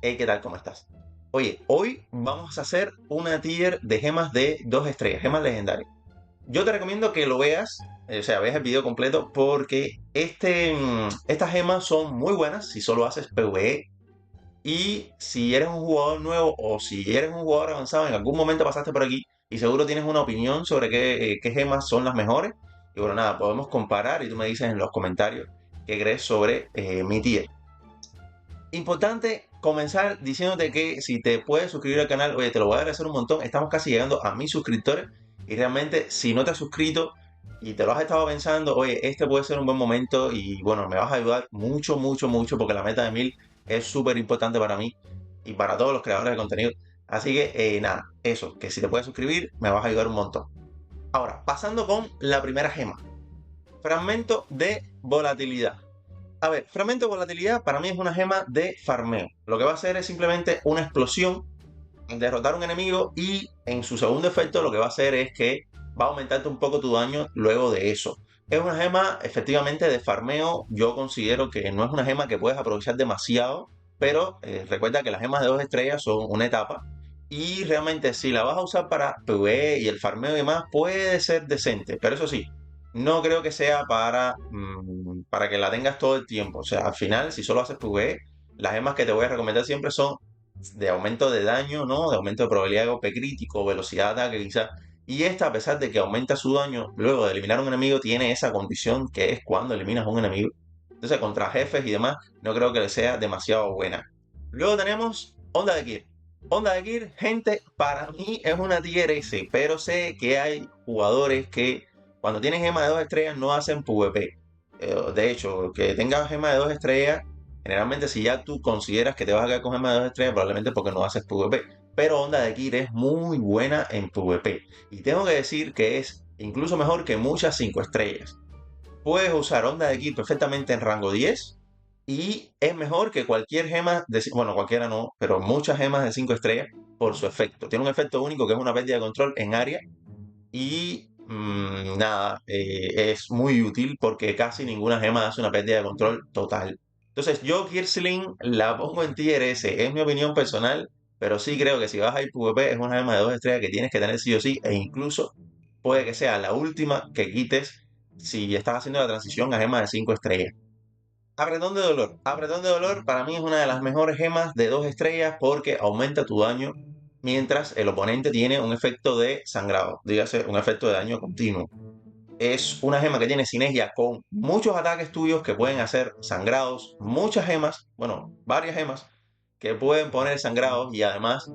Hey, ¿qué tal? ¿Cómo estás? Oye, hoy vamos a hacer una tier de gemas de 2 estrellas, gemas legendarias. Yo te recomiendo que lo veas, o sea, veas el video completo porque estas gemas son muy buenas si solo haces PvE y si eres un jugador nuevo o si eres un jugador avanzado, en algún momento pasaste por aquí y seguro tienes una opinión sobre qué gemas son las mejores. Y bueno, nada, podemos comparar y tú me dices en los comentarios qué crees sobre mi tier. Importante comenzar diciéndote que si te puedes suscribir al canal, oye, te lo voy a agradecer un montón. Estamos casi llegando a 1000 suscriptores y realmente si no te has suscrito y te lo has estado pensando, oye, este puede ser un buen momento y bueno, me vas a ayudar mucho, mucho, mucho porque la meta de 1000 es súper importante para mí y para todos los creadores de contenido. Así que nada, eso, que si te puedes suscribir, me vas a ayudar un montón. Ahora, pasando con la primera gema. Fragmento de volatilidad. A ver, fragmento de volatilidad para mí es una gema de farmeo. Lo que va a hacer es simplemente una explosión, derrotar a un enemigo y en su segundo efecto lo que va a hacer es que va a aumentarte un poco tu daño luego de eso. Es una gema efectivamente de farmeo. Yo considero que no es una gema que puedes aprovechar demasiado, pero recuerda que las gemas de 2 estrellas son una etapa y realmente si la vas a usar para PvE y el farmeo y demás puede ser decente, pero eso sí, no creo que sea para que la tengas todo el tiempo. O sea, al final, si solo haces PvE, las gemas que te voy a recomendar siempre son de aumento de daño, ¿no? De aumento de probabilidad de golpe crítico, velocidad de ataque, quizás. Y esta, a pesar de que aumenta su daño, luego de eliminar a un enemigo, tiene esa condición que es cuando eliminas a un enemigo. Entonces, contra jefes y demás, no creo que sea demasiado buena. Luego tenemos Onda de Gear. Onda de Gear, gente, para mí es una tier S, pero sé que hay jugadores que cuando tienen gema de 2 estrellas no hacen PvP. De hecho, que tengas gema de 2 estrellas, generalmente si ya tú consideras que te vas a quedar con gema de 2 estrellas, probablemente porque no haces PvP. Pero Onda de Gear es muy buena en PvP. Y tengo que decir que es incluso mejor que muchas 5 estrellas. Puedes usar Onda de Gear perfectamente en rango 10 y es mejor que cualquier gema de, bueno, cualquiera no, pero muchas gemas de 5 estrellas por su efecto. Tiene un efecto único que es una pérdida de control en área y nada, es muy útil porque casi ninguna gema hace una pérdida de control total. Entonces yo Kirsling la pongo en tier S, es mi opinión personal, pero sí creo que si vas a ir PvP es una gema de 2 estrellas que tienes que tener sí o sí e incluso puede que sea la última que quites si estás haciendo la transición a gema de 5 estrellas. Apretón de dolor. Apretón de dolor para mí es una de las mejores gemas de 2 estrellas porque aumenta tu daño mientras el oponente tiene un efecto de sangrado, dígase un efecto de daño continuo. Es una gema que tiene sinergia con muchos ataques tuyos que pueden hacer sangrados, muchas gemas, bueno, varias gemas que pueden poner sangrados y además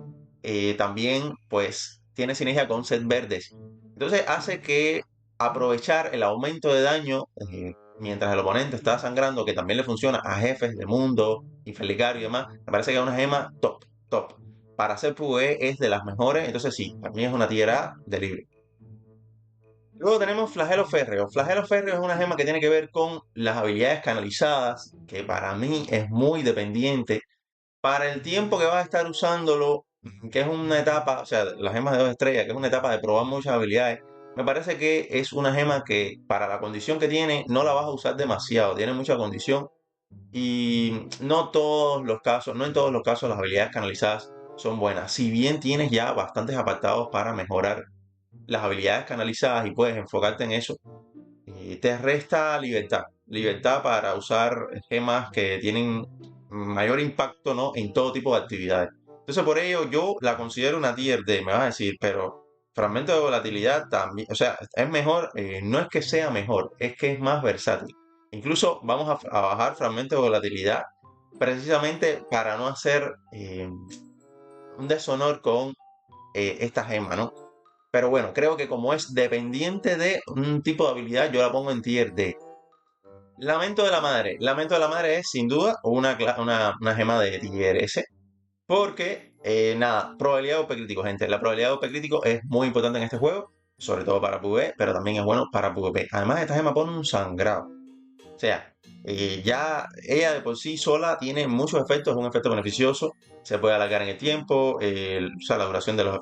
también pues tiene sinergia con set verdes. Entonces hace que aprovechar el aumento de daño mientras el oponente está sangrando, que también le funciona a jefes de mundo, Infelicario y demás, me parece que es una gema top, top. Para hacer PvE es de las mejores, entonces sí, también es una tierra de libre. Luego tenemos Flagelo Férreo. Flagelo Férreo es una gema que tiene que ver con las habilidades canalizadas, que para mí es muy dependiente. Para el tiempo que vas a estar usándolo, que es una etapa, o sea, las gemas de 2 estrellas, que es una etapa de probar muchas habilidades, me parece que es una gema que para la condición que tiene no la vas a usar demasiado, tiene mucha condición y no todos los casos, no en todos los casos las habilidades canalizadas son buenas. Si bien tienes ya bastantes apartados para mejorar las habilidades canalizadas y puedes enfocarte en eso, te resta libertad. Libertad para usar gemas que tienen mayor impacto, ¿no? En todo tipo de actividades. Entonces, por ello, yo la considero una tier D, me vas a decir, pero fragmento de volatilidad también, o sea, es mejor, no es que sea mejor, es que es más versátil. Incluso vamos a bajar fragmento de volatilidad precisamente para no hacer un deshonor con esta gema, ¿no? Pero bueno, creo que como es dependiente de un tipo de habilidad, yo la pongo en tier D. Lamento de la Madre. Lamento de la Madre es sin duda una gema de tier S. Porque, nada, probabilidad de golpe crítico, gente. La probabilidad de golpe crítico es muy importante en este juego. Sobre todo para PvE, pero también es bueno para PvP. Además, esta gema pone un sangrado. O sea, ya ella de por sí sola tiene muchos efectos, es un efecto beneficioso, se puede alargar en el tiempo, o sea, la duración de la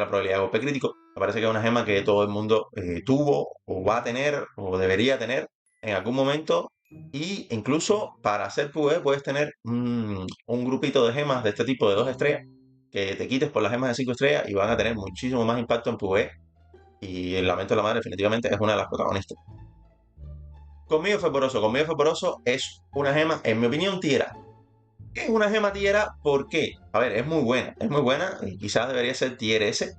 probabilidad de golpe crítico. Me parece que es una gema que todo el mundo tuvo o va a tener o debería tener en algún momento Y incluso para hacer PvE puedes tener un grupito de gemas de este tipo de 2 estrellas que te quites por las gemas de 5 estrellas y van a tener muchísimo más impacto en PvE. Y el Lamento de la Madre definitivamente es una de las protagonistas. Conmigo Fervoroso es una gema, en mi opinión, tierra. Es una gema tierra, ¿por qué? A ver, es muy buena, y quizás debería ser tier S,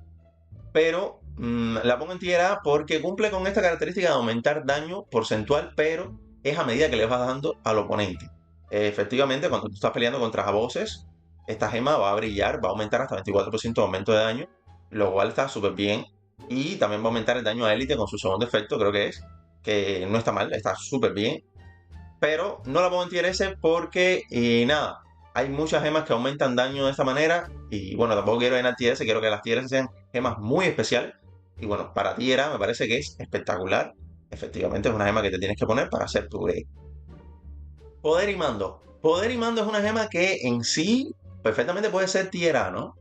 pero la pongo en tier A porque cumple con esta característica de aumentar daño porcentual, pero es a medida que le vas dando al oponente. Efectivamente, cuando tú estás peleando contra bosses, esta gema va a brillar, va a aumentar hasta 24% de aumento de daño, lo cual está súper bien. Y también va a aumentar el daño a élite con su segundo efecto, creo que no está mal, está súper bien. Pero no la pongo en tier S porque, nada, hay muchas gemas que aumentan daño de esta manera. Y bueno, tampoco quiero en tier S, quiero que las tier S sean gemas muy especiales. Y bueno, para tier A me parece que es espectacular. Efectivamente, es una gema que te tienes que poner para hacer tu grade. Poder y mando. Poder y mando es una gema que en sí perfectamente puede ser tier A, ¿no?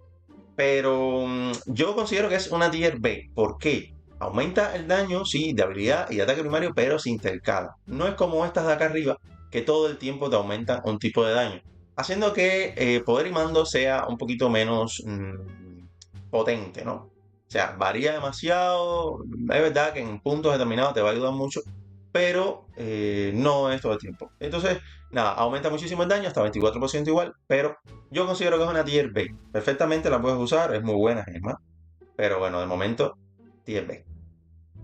Pero yo considero que es una tier B. ¿Por qué? Aumenta el daño, sí, de habilidad y de ataque primario, pero se intercala. No es como estas de acá arriba, que todo el tiempo te aumentan un tipo de daño. Haciendo que poder y mando sea un poquito menos potente, ¿no? O sea, varía demasiado. Es verdad que en puntos determinados te va a ayudar mucho, pero no es todo el tiempo. Entonces, nada, aumenta muchísimo el daño, hasta 24% igual, pero yo considero que es una tier B. Perfectamente la puedes usar, es muy buena gema, pero bueno, de momento, tier B.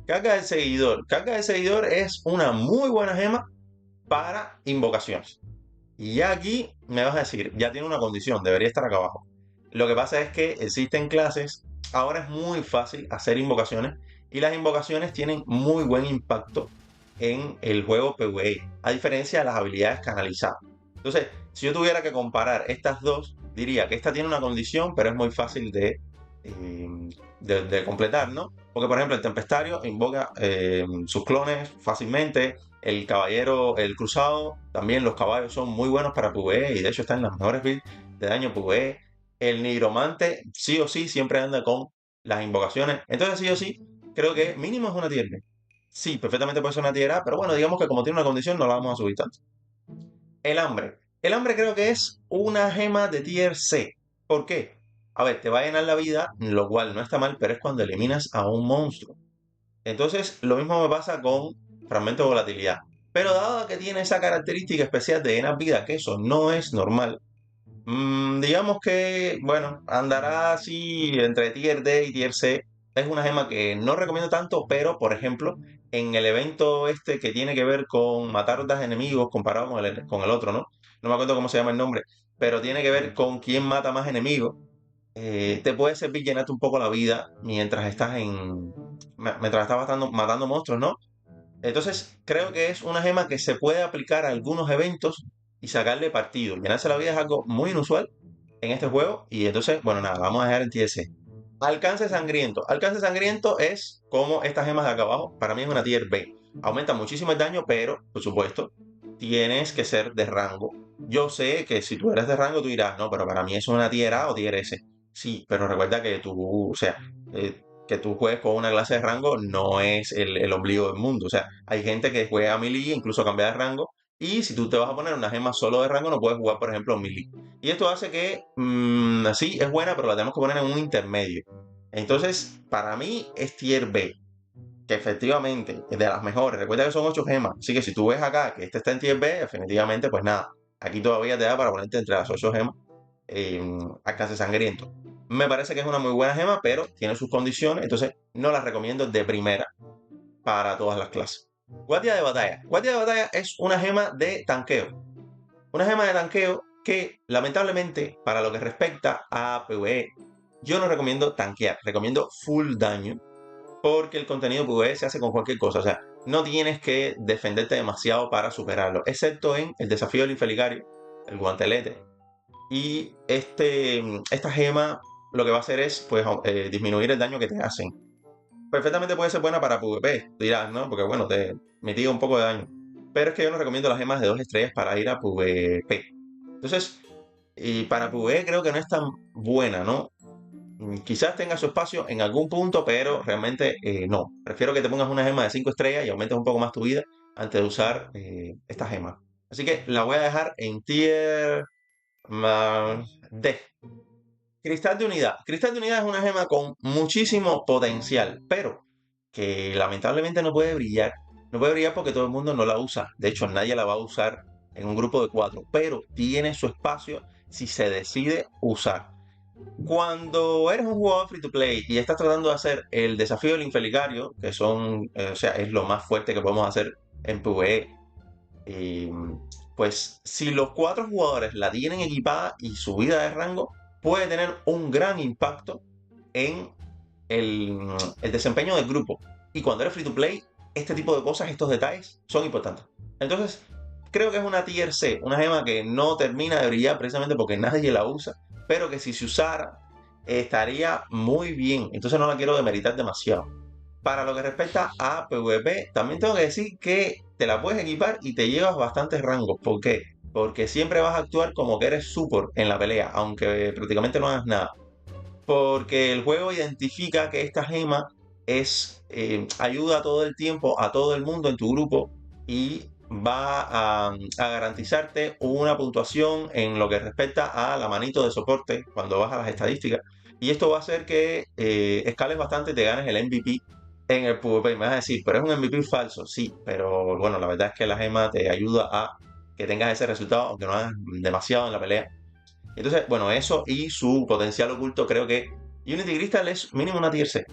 Carga del seguidor. Carga del seguidor es una muy buena gema para invocaciones. Y ya aquí me vas a decir, ya tiene una condición, debería estar acá abajo. Lo que pasa es que existen clases, ahora es muy fácil hacer invocaciones y las invocaciones tienen muy buen impacto en el juego PvE, a diferencia de las habilidades canalizadas. Entonces, si yo tuviera que comparar estas dos, diría que esta tiene una condición, pero es muy fácil de completar, ¿no? Porque, por ejemplo, el Tempestario invoca sus clones fácilmente, el caballero, el cruzado, también los caballos son muy buenos para PvE y de hecho están en las mejores builds de daño PvE. El nigromante sí o sí siempre anda con las invocaciones. Entonces sí o sí, creo que mínimo es una tier B. Sí, perfectamente puede ser una tier A, pero bueno, digamos que como tiene una condición no la vamos a subir tanto. El hambre. El hambre creo que es una gema de tier C. ¿Por qué? A ver, te va a llenar la vida, lo cual no está mal, pero es cuando eliminas a un monstruo. Entonces, lo mismo me pasa con fragmento de volatilidad. Pero dado que tiene esa característica especial de llenar vida, que eso no es normal, digamos que, bueno, andará así entre tier D y tier C. Es una gema que no recomiendo tanto, pero, por ejemplo, en el evento este que tiene que ver con matar a enemigos comparado con el otro, ¿no? No me acuerdo cómo se llama el nombre, pero tiene que ver con quién mata más enemigos. Te puede servir llenarte un poco la vida mientras estás matando monstruos, ¿no? Entonces, creo que es una gema que se puede aplicar a algunos eventos y sacarle partido. Llenarse la vida es algo muy inusual en este juego. Y entonces, bueno, nada, vamos a dejar en TS. Alcance sangriento. Alcance sangriento es como estas gemas de acá abajo. Para mí es una tier B. Aumenta muchísimo el daño, pero, por supuesto, tienes que ser de rango. Yo sé que si tú eres de rango, tú dirás, no, pero para mí es una tier A o tier S. Sí, pero recuerda que tú, o sea, que tú juegues con una clase de rango no es el ombligo del mundo. O sea, hay gente que juega melee, incluso cambia de rango. Y si tú te vas a poner una gema solo de rango, no puedes jugar, por ejemplo, melee. Y esto hace que, sí, es buena, pero la tenemos que poner en un intermedio. Entonces, para mí es tier B, que efectivamente es de las mejores. Recuerda que son 8 gemas. Así que si tú ves acá que este está en tier B, definitivamente, pues nada. Aquí todavía te da para ponerte entre las 8 gemas alcance sangriento. Me parece que es una muy buena gema, pero tiene sus condiciones, entonces no la recomiendo de primera para todas las clases. Guardia de batalla. Guardia de batalla es una gema de tanqueo. Una gema de tanqueo que lamentablemente para lo que respecta a PvE yo no recomiendo tanquear, recomiendo full daño porque el contenido PvE se hace con cualquier cosa, o sea, no tienes que defenderte demasiado para superarlo, excepto en el desafío del infeligario, el guantelete. Y esta gema lo que va a hacer es pues, disminuir el daño que te hacen. Perfectamente puede ser buena para PvP, dirás, ¿no? Porque bueno, te mitiga un poco de daño. Pero es que yo no recomiendo las gemas de 2 estrellas para ir a PvP. Entonces, y para PvE creo que no es tan buena, ¿no? Quizás tenga su espacio en algún punto, pero realmente no. Prefiero que te pongas una gema de 5 estrellas y aumentes un poco más tu vida antes de usar esta gema. Así que la voy a dejar en tier D. Cristal de unidad. Cristal de unidad es una gema con muchísimo potencial, pero que lamentablemente no puede brillar. No puede brillar porque todo el mundo no la usa. De hecho, nadie la va a usar en un grupo de 4, pero tiene su espacio si se decide usar. Cuando eres un jugador free to play y estás tratando de hacer el desafío del infelicario, que son, o sea, es lo más fuerte que podemos hacer en PvE, y, pues si los 4 jugadores la tienen equipada y subida de rango, puede tener un gran impacto en el desempeño del grupo. Y cuando eres free to play, este tipo de cosas, estos detalles, son importantes. Entonces, creo que es una tier C, una gema que no termina de brillar precisamente porque nadie la usa, pero que si se usara estaría muy bien. Entonces no la quiero demeritar demasiado. Para lo que respecta a PvP, también tengo que decir que te la puedes equipar y te llevas bastantes rangos. ¿Por qué? Porque siempre vas a actuar como que eres support en la pelea, aunque prácticamente no hagas nada. Porque el juego identifica que esta gema ayuda todo el tiempo a todo el mundo en tu grupo y va a garantizarte una puntuación en lo que respecta a la manito de soporte cuando vas a las estadísticas. Y esto va a hacer que escales bastante y te ganes el MVP en el PvP. Me vas a decir, pero es un MVP falso. Sí, pero bueno, la verdad es que la gema te ayuda a que tengas ese resultado, aunque no hagas demasiado en la pelea. Entonces, bueno, eso y su potencial oculto, creo que Unity Crystal es mínimo una tier C.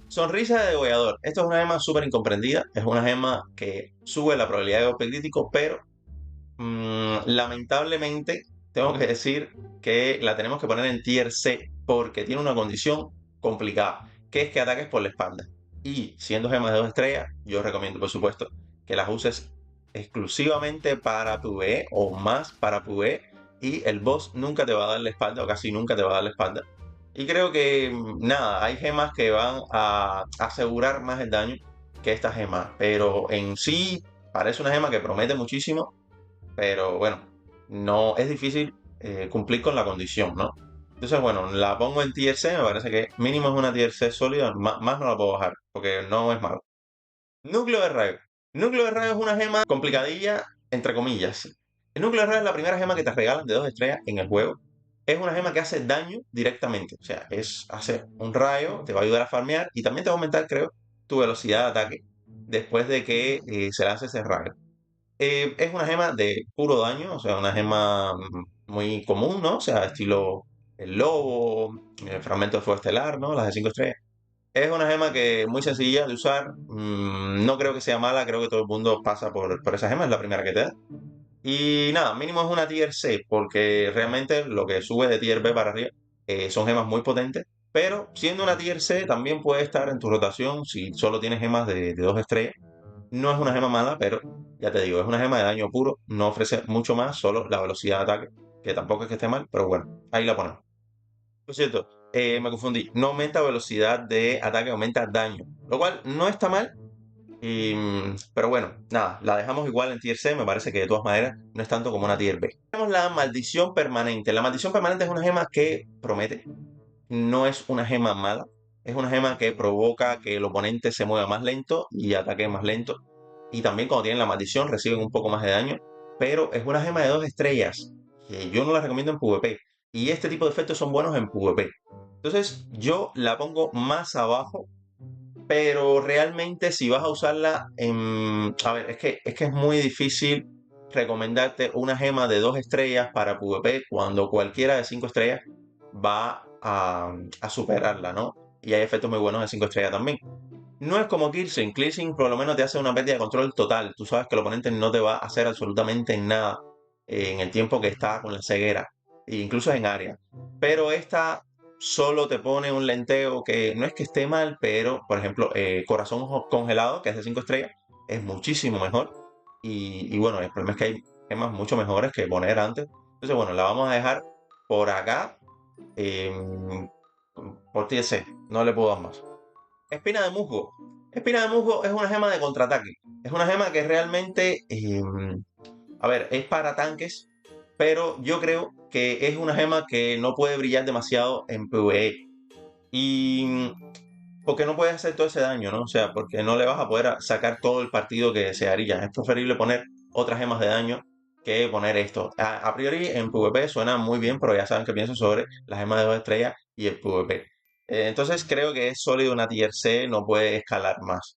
Sonrisa de degollador. Esto es una gema súper incomprendida. Es una gema que sube la probabilidad de golpe crítico, pero lamentablemente tengo que decir que la tenemos que poner en tier C porque tiene una condición complicada, que es que ataques por la espalda. Y siendo gemas de 2 estrellas, yo recomiendo, por supuesto, que las uses exclusivamente para PvE o más para PvE. Y el boss nunca te va a dar la espalda o casi nunca te va a dar la espalda. Y creo que, nada, hay gemas que van a asegurar más el daño que esta gema. Pero en sí parece una gema que promete muchísimo, pero bueno, no es difícil cumplir con la condición, ¿no? Entonces, bueno, la pongo en tier C, me parece que mínimo es una tier C sólida, más no la puedo bajar, porque no es malo. Núcleo de rayo. Núcleo de rayo es una gema complicadilla, entre comillas. El núcleo de rayo es la primera gema que te regalan de 2 estrellas en el juego. Es una gema que hace daño directamente, o sea, hace un rayo, te va a ayudar a farmear y también te va a aumentar, creo, tu velocidad de ataque después de que se lance ese rayo. Es una gema de puro daño, o sea, una gema muy común, ¿no? O sea, estilo el lobo, el fragmento de fuego estelar, ¿no? Las de 5 estrellas. Es una gema que es muy sencilla de usar, no creo que sea mala, creo que todo el mundo pasa por esa gema, es la primera que te da. Y nada, mínimo es una tier C, porque realmente lo que sube de tier B para arriba son gemas muy potentes, pero siendo una tier C también puede estar en tu rotación si solo tienes gemas de 2 estrellas. No es una gema mala, pero ya te digo, es una gema de daño puro, no ofrece mucho más, solo la velocidad de ataque, que tampoco es que esté mal, pero bueno, ahí la ponemos. Por cierto, me confundí, no aumenta velocidad de ataque, aumenta daño, lo cual no está mal, pero bueno, nada, la dejamos igual en tier C, me parece que de todas maneras no es tanto como una tier B. Tenemos la maldición permanente. La maldición permanente es una gema que promete, no es una gema mala, es una gema que provoca que el oponente se mueva más lento y ataque más lento. Y también cuando tienen la maldición reciben un poco más de daño. Pero es una gema de 2 estrellas, que yo no la recomiendo en PvP. Y este tipo de efectos son buenos en PvP. Entonces yo la pongo más abajo, pero realmente si vas a usarla en... A ver, es que es muy difícil recomendarte una gema de 2 estrellas para PvP cuando cualquiera de 5 estrellas va a superarla, ¿no? Y hay efectos muy buenos de 5 estrellas también. No es como Cleansing. Cleansing por lo menos te hace una pérdida de control total. Tú sabes que el oponente no te va a hacer absolutamente nada en el tiempo que está con la ceguera, e incluso en área. Pero esta solo te pone un lenteo que no es que esté mal, pero por ejemplo, Corazón Congelado, que es de 5 estrellas, es muchísimo mejor. Y bueno, el problema es que hay gemas mucho mejores que poner antes. Entonces, bueno, la vamos a dejar por acá. em, por TS, no le puedo dar más. Espina de musgo. Espina de musgo es una gema de contraataque. Es una gema que realmente, a ver, es para tanques, pero yo creo que es una gema que no puede brillar demasiado en PvE. Y porque no puedes hacer todo ese daño, ¿no? O sea, porque no le vas a poder sacar todo el partido que desearías. Es preferible poner otras gemas de daño que poner esto. A priori en PvP suena muy bien, pero ya saben que pienso sobre las gemas de 2 estrellas y el PvP. Entonces creo que es sólido una tier C, no puede escalar más.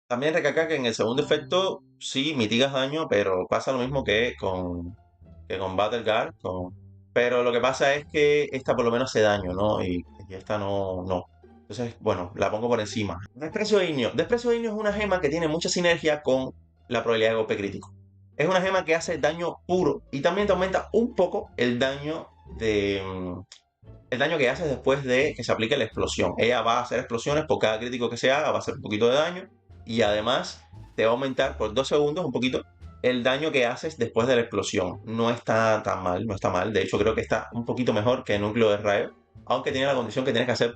También recalcar que en el segundo efecto sí mitigas daño, pero pasa lo mismo que con Battle Guard. Pero lo que pasa es que esta por lo menos hace daño, ¿no? Y esta no, no. Entonces, bueno, la pongo por encima. Desprecio de Ignio. Desprecio de Ignio es una gema que tiene mucha sinergia con la probabilidad de golpe crítico. Es una gema que hace daño puro y también te aumenta un poco el daño que haces después de que se aplique la explosión. Ella va a hacer explosiones por cada crítico que se haga, va a hacer un poquito de daño y además te va a aumentar por 2 segundos un poquito el daño que haces después de la explosión. No está tan mal, no está mal. De hecho, creo que está un poquito mejor que el núcleo de rayo, aunque tiene la condición que tienes que hacer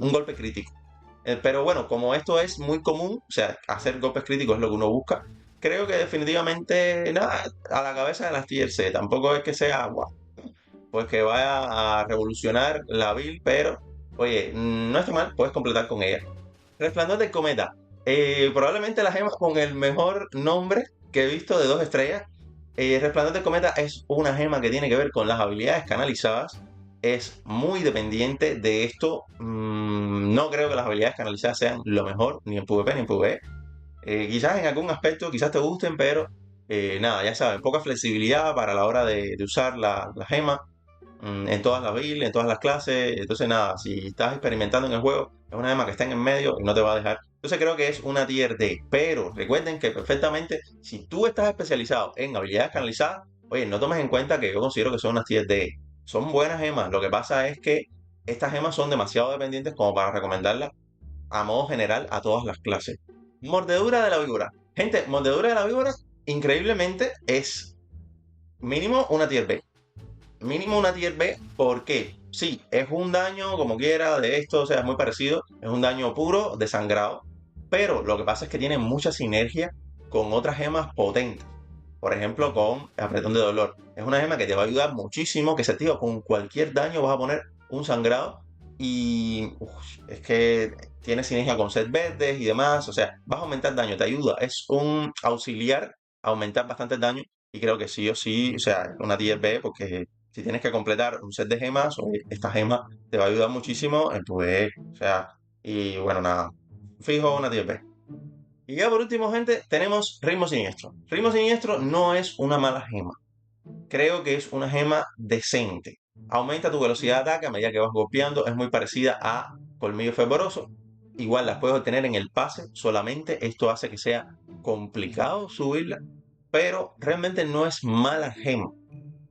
un golpe crítico. Pero bueno, como esto es muy común, o sea, hacer golpes críticos es lo que uno busca, creo que definitivamente nada, a la cabeza de las tier C. Tampoco es que sea guau, pues que vaya a revolucionar la build, pero oye, no está mal, puedes completar con ella. Resplandor del cometa. Probablemente la gema con el mejor nombre que he visto de 2 estrellas. Resplandor del cometa es una gema que tiene que ver con las habilidades canalizadas. Es muy dependiente de esto. No creo que las habilidades canalizadas sean lo mejor, ni en PvP ni en PvE. Quizás en algún aspecto, quizás te gusten, pero nada, ya saben, poca flexibilidad para la hora de usar la gema en todas las builds, en todas las clases. Entonces, nada, si estás experimentando en el juego, es una gema que está en el medio y no te va a dejar. Entonces, creo que es una tier D. Pero recuerden que perfectamente, si tú estás especializado en habilidades canalizadas, oye, no tomes en cuenta que yo considero que son unas tier D. Son buenas gemas. Lo que pasa es que estas gemas son demasiado dependientes como para recomendarlas a modo general a todas las clases. Mordedura de la víbora. Gente, mordedura de la víbora, increíblemente, es mínimo una tier B. Mínimo una tier B, ¿por qué? Sí, es un daño como quiera de esto, o sea, es muy parecido, es un daño puro, desangrado, pero lo que pasa es que tiene mucha sinergia con otras gemas potentes. Por ejemplo, con apretón de dolor. Es una gema que te va a ayudar muchísimo, que se activa con cualquier daño, vas a poner un sangrado y es que tiene sinergia con set verdes y demás, o sea, vas a aumentar daño, te ayuda, es un auxiliar a aumentar bastante el daño y creo que sí o sí, o sea, una tier B porque si tienes que completar un set de gemas, oye, esta gema te va a ayudar muchísimo en tu E, o sea, y bueno, nada, fijo una tier B. Y ya por último, gente, tenemos Ritmo Siniestro. Ritmo Siniestro no es una mala gema. Creo que es una gema decente. Aumenta tu velocidad de ataque a medida que vas golpeando. Es muy parecida a Colmillo Fervoroso. Igual las puedes obtener en el pase solamente. Esto hace que sea complicado subirla. Pero realmente no es mala gema.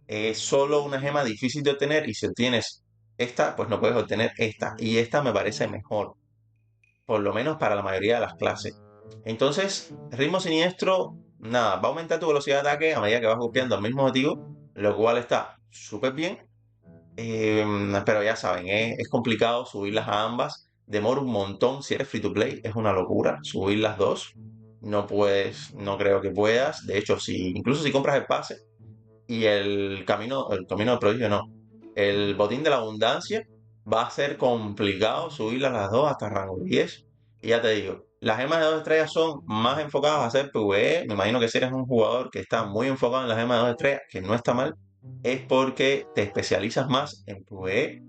Es solo una gema difícil de obtener. Y si obtienes esta, pues no puedes obtener esta. Y esta me parece mejor, por lo menos para la mayoría de las clases. Entonces, ritmo siniestro, nada, va a aumentar tu velocidad de ataque a medida que vas golpeando al mismo objetivo, lo cual está súper bien. Pero ya saben, es complicado subirlas a ambas. Demora un montón. Si eres free to play, es una locura subir las dos. No puedes, no creo que puedas. De hecho, incluso si compras el pase y el camino del prodigio no, el botín de la abundancia, va a ser complicado subirlas las dos hasta rango 10. Y ya te digo, las gemas de 2 estrellas son más enfocadas a hacer PvE. Me imagino que si eres un jugador que está muy enfocado en las gemas de 2 estrellas, que no está mal, es porque te especializas más en PvE.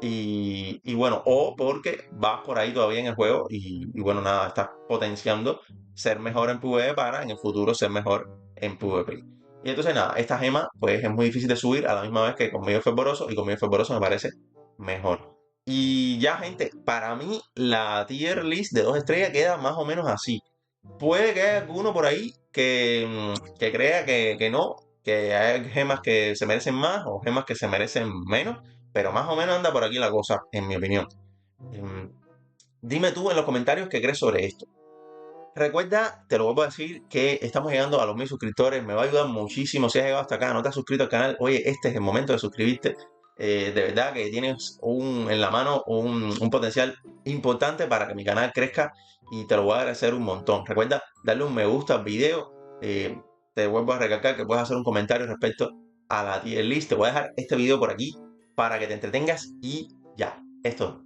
Y bueno, o porque vas por ahí todavía en el juego y bueno, nada, estás potenciando ser mejor en PvE para en el futuro ser mejor en PvP. Y entonces nada, esta gema pues es muy difícil de subir a la misma vez que con medio fervoroso y con medio fervoroso me parece mejor. Y ya gente, para mí la tier list de 2 estrellas queda más o menos así. Puede que haya alguno por ahí que crea que no, que hay gemas que se merecen más o gemas que se merecen menos, pero más o menos anda por aquí la cosa, en mi opinión. Em, Dime tú en los comentarios qué crees sobre esto. Recuerda, te lo vuelvo a decir, que estamos llegando a los 1000 suscriptores. Me va a ayudar muchísimo si has llegado hasta acá. No te has suscrito al canal. Oye, este es el momento de suscribirte. De verdad que tienes en la mano un potencial importante para que mi canal crezca y te lo voy a agradecer un montón. Recuerda darle un me gusta al video. Te vuelvo a recalcar que puedes hacer un comentario respecto a la tier list. Te voy a dejar este video por aquí para que te entretengas y ya. Esto.